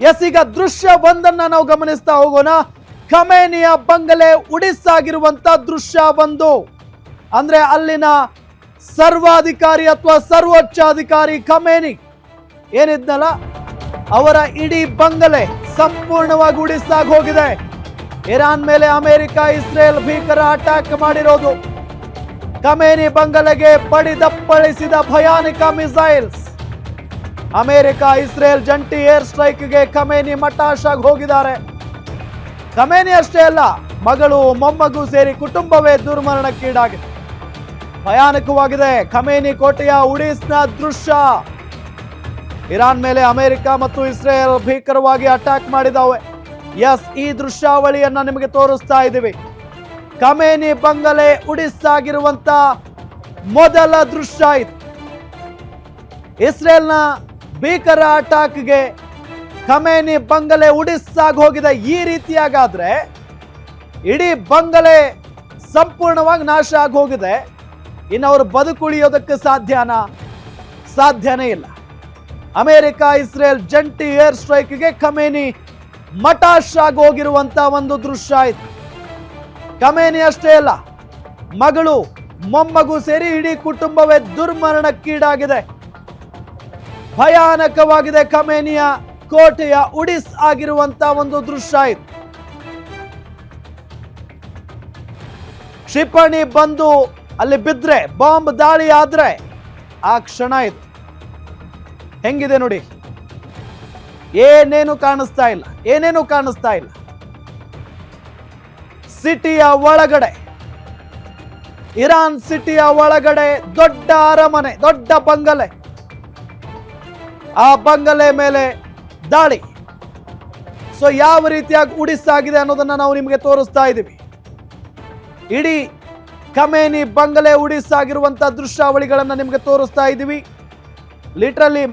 S, ಈಗ ದೃಶ್ಯ ಒಂದನ್ನ ನಾವು ಗಮನಿಸ್ತಾ ಹೋಗೋಣ. ಖಮೇನಿಯ ಬಂಗಲೆ ಉಡಿಸಾಗಿರುವಂತ ದೃಶ್ಯ ಒಂದು. ಅಂದ್ರೆ ಅಲ್ಲಿನ ಸರ್ವಾಧಿಕಾರಿ ಅಥವಾ ಸರ್ವೋಚ್ಚಾಧಿಕಾರಿ ಖಮೇನಿ ಏನಿದ್ನಲ್ಲ, ಅವರ ಇಡೀ ಬಂಗಲೆ ಸಂಪೂರ್ಣವಾಗಿ ಉಡಿಸಾಗಿ ಹೋಗಿದೆ. ಇರಾನ್ ಮೇಲೆ ಅಮೆರಿಕ ಇಸ್ರೇಲ್ ಭೀಕರ ಅಟ್ಯಾಕ್ ಮಾಡಿರೋದು. ಖಮೇನಿ ಬಂಗಲೆಗೆ ಬಡಿದಪ್ಪಳಿಸಿದ ಭಯಾನಕ ಮಿಸೈಲ್ಸ್. ಅಮೆರಿಕ ಇಸ್ರೇಲ್ ಜಂಟಿ ಏರ್ ಸ್ಟ್ರೈಕ್ಗೆ ಖಮೇನಿ ಮಟಾಶಾಗಿ ಹೋಗಿದ್ದಾರೆ. ಖಮೇನಿ ಅಷ್ಟೇ ಅಲ್ಲ, ಮಗಳು ಮೊಮ್ಮಗು ಸೇರಿ ಕುಟುಂಬವೇ ದುರ್ಮರಣಕ್ಕೀಡಾಗಿದೆ. ಭಯಾನಕವಾಗಿದೆ ಖಮೇನಿ ಕೋಟೆಯ ಉಡಿಸ್ನ ದೃಶ್ಯ. ಇರಾನ್ ಮೇಲೆ ಅಮೆರಿಕ ಮತ್ತು ಇಸ್ರೇಲ್ ಭೀಕರವಾಗಿ ಅಟ್ಯಾಕ್ ಮಾಡಿದಾವೆ. ಎಸ್, ಈ ದೃಶ್ಯಾವಳಿಯನ್ನ ನಿಮಗೆ ತೋರಿಸ್ತಾ ಇದ್ದೀವಿ. ಖಮೇನಿ ಬಂಗಲೆ ಉಡಿಸಾಗಿರುವಂತ ಮೊದಲ ದೃಶ್ಯ ಇದು. ಇಸ್ರೇಲ್ನ ಭೀಕರ ಅಟ್ಯಾಕ್ಗೆ ಖಮೇನಿ ಬಂಗಲೆ ಉಡಿಸಾಗಿ ಹೋಗಿದೆ. ಈ ರೀತಿಯಾಗಾದ್ರೆ ಇಡೀ ಬಂಗಲೆ ಸಂಪೂರ್ಣವಾಗಿ ನಾಶ ಆಗಿ ಹೋಗಿದೆ. ಇನ್ನು ಅವರು ಬದುಕುಳಿಯೋದಕ್ಕೆ ಸಾಧ್ಯನಾ? ಸಾಧ್ಯನೇ ಇಲ್ಲ. ಅಮೆರಿಕ ಇಸ್ರೇಲ್ ಜಂಟಿ ಏರ್ ಸ್ಟ್ರೈಕ್ಗೆ ಖಮೇನಿ ಮಟಾಶಾಗಿ ಹೋಗಿರುವಂತ ಒಂದು ದೃಶ್ಯ ಇದು. ಖಮೇನಿ ಅಷ್ಟೇ ಅಲ್ಲ, ಮಗಳು ಮೊಮ್ಮಗು ಸೇರಿ ಇಡೀ ಕುಟುಂಬವೇ ದುರ್ಮರಣಕ್ಕೀಡಾಗಿದೆ. ಭಯಾನಕವಾಗಿದೆ ಖಮೇನಿಯ ಕೋಟೆಯ ಉಡಿಸ್ ಆಗಿರುವಂತ ಒಂದು ದೃಶ್ಯ ಇದು. ಕ್ಷಿಪಣಿ ಬಂದು ಅಲ್ಲಿ ಬಿದ್ರೆ, ಬಾಂಬ್ ದಾಳಿ ಆದ್ರೆ ಆ ಕ್ಷಣ ಇದು. ಹೆಂಗಿದೆ ನೋಡಿ, ಏನೇನು ಕಾಣಿಸ್ತಾ ಇಲ್ಲ, ಏನೇನು ಕಾಣಿಸ್ತಾ ಇಲ್ಲ. ಸಿಟಿಯ ಒಳಗಡೆ, ಇರಾನ್ ಸಿಟಿಯ ಒಳಗಡೆ ದೊಡ್ಡ ಅರಮನೆ, ದೊಡ್ಡ ಬಂಗಲೆ, ಆ ಬಂಗಲೆ ಮೇಲೆ ದಾಳಿ. ಸೊ ಯಾವ ರೀತಿಯಾಗಿ ಉಡಿಸಾಗಿದೆ ಅನ್ನೋದನ್ನ ನಾವು ನಿಮಗೆ ತೋರಿಸ್ತಾ ಇದ್ದೀವಿ. ಇಡೀ ಖಮೇನಿ ಬಂಗಲೆ ಉಡಿಸಾಗಿರುವಂತ ದೃಶ್ಯಾವಳಿಗಳನ್ನ ನಿಮಗೆ ತೋರಿಸ್ತಾ ಇದ್ದೀವಿ. ಲಿಟ್ರಲಿ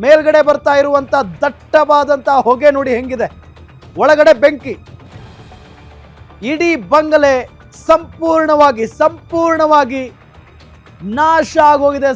ಮೇಲ್ಗಡೆ ಬರ್ತಾ ಇರುವಂತ ದಟ್ಟವಾದಂತ ಹೊಗೆ ನೋಡಿ ಹೆಂಗಿದೆ, ಒಳಗಡೆ ಬೆಂಕಿ. ಇಡೀ ಬಂಗಲೆ ಸಂಪೂರ್ಣವಾಗಿ ನಾಶ ಆಗೋಗಿದೆ.